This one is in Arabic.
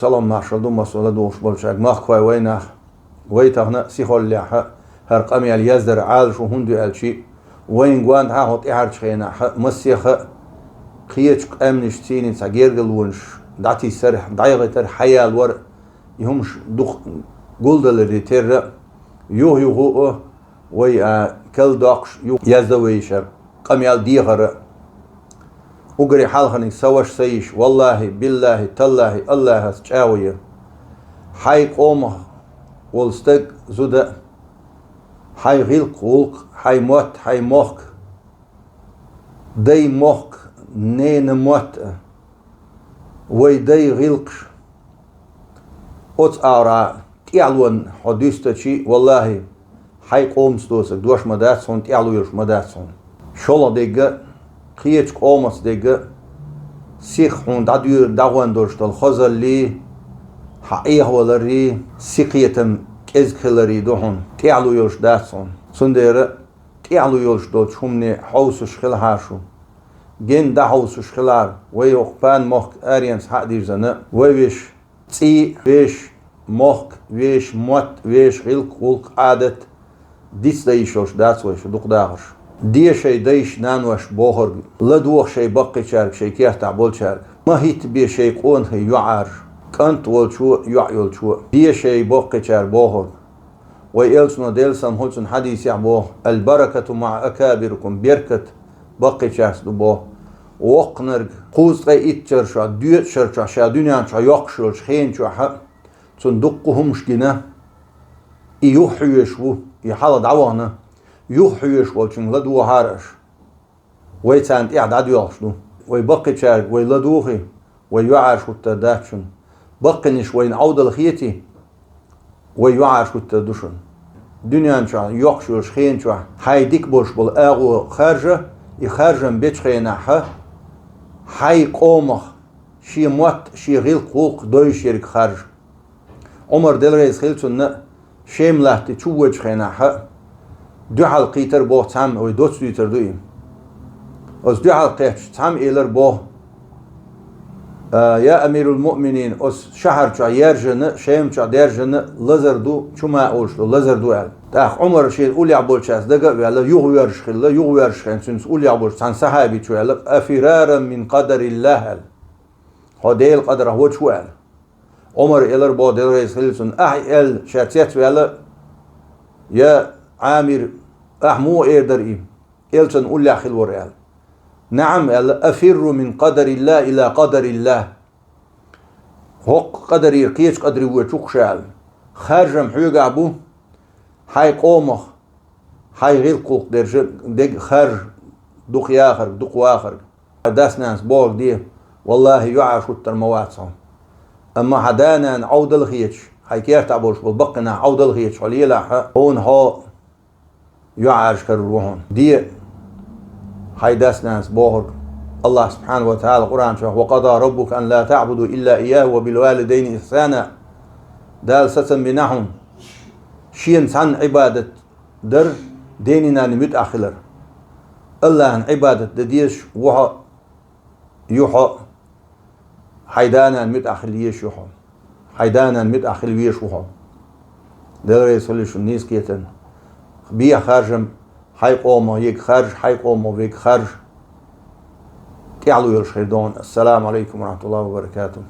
سلام ماشالله مسؤول دوش بالشاق مخوي وينه ويتهنا سيخول لها هر قمي اليزدر عال شو هندو الشي وين قوان ها هات إحر شخينا مسيخ خيش أمنش تيني سجير قلونش دعتي سرح دايغتر حيال ور يهمش دخ قلد اللي تر يو وي كل داقش يو يزدويشر قمي الديغر وقري حالخني سوش سيش والله بالله تالله الله تشاوية حي قومه والستق زودا حي غيلق ولق حي موت حي موك دي موك نين موت وي دي غيلقش اوت اورا تيالون حديثة شي والله حي قوم ستوسك دوش مداتسون تيالو يرش مداتسون شولا ديگه خيش قومس ديگه سيخ هون دادير داوان دوشتل خزل لي حقيقة ولري سيقيتم كزكلري دوهن تيالو يرش داتسون سندير تيالو يرش دوت شمني حوسش خلهاشو جن دا حوسش خلار ويوقبان موك ارينس حق دير زنه ويش تي ويش موك ويش موت ويش غلق ولق عادت ديس دايشوش داتسوش دوق داغش دي شي دايش نانوش بوهر لدوخ شي بقي شارك شي كيح تعبول شارك ما هيت بي شي قون هي يعار كنت والشو يعيل شو دي شي بقي شار بوهر ويلسن ديلسن هولسن حديث يعبوه البركة مع أكابركم بيركت بقي شارس دبوه وقنرق قوز غي اتشر شا ديوت شرشا شا دنيان شا يقشل شخين شا حق صندوقهم شكينا يوحيشو يحال دعوانا يوحيش والشن لدو هارش ويتسانت إعداد يوحشنو ويبقي شارك ويلدوخي ويعرش التداتشن بقنش وين عود الخيتي ويعرش التدوشن دنيان شا يوحشو شخين شا هاي ديك بوش بالآغو خارجة يخارجن بيت خيناحة هاي قومخ شي موت شي غيل قوق دوي شيرك خارج عمر دل رئيس خيلتون شيم لحتي چووج خيناحة دو حلقي تر بوه تام او دوت سوي تر دویم از دو حلقي تام ایلر بوه يا أمير المؤمنين از شهر چا يرجن شيم چا درجن لزر دو چما اولشلو لزر دو ال تاخ عمر شيد اولي عبول چاس دقا ويلا يغويرش خلا يغويرش خين سنس اولي عبول سان صحابي چو ال افرارا من قدر الله ال هديل قدر هو چو ال عمر ایلر بوه دل رئيس خلصن احي ال شاتيت ويلا يا عامر أحمو إيردرئي إلتن أولي أخي الوريال نعم أفر من قدر الله إلى قدر الله هق قدر يركيش قدر ويشوك شال خارجم حيوغ أبو حي قومخ حي غير قوق ديك خارج دوق ياخر دوق واخر داس ناس بوغ دي والله يعاش الترمواتهم أما حدانا عود الخيش حي كير تعبوش بالبقنا عود الخيش وليلا هون هو يعاش كروهن دي هاي داس ناس بوهر الله سبحانه وتعالى القرآن شوف وقضى ربك أن لا تعبدوا إلا إياه وبالوالدين إحسانا دال ستن بنحن شين سن عبادة در ديننا نمت أخلر الله عن عبادة ديش وها يوحى حيدانا نمت أخل يش يوحى حيدانا نمت أخل ويش وها دل ريسوليش النيس كيتن بيا خارجم حي قومه يك خارج حي قومه ويك خارج تعالوا يرشدون. السلام عليكم ورحمة الله وبركاته.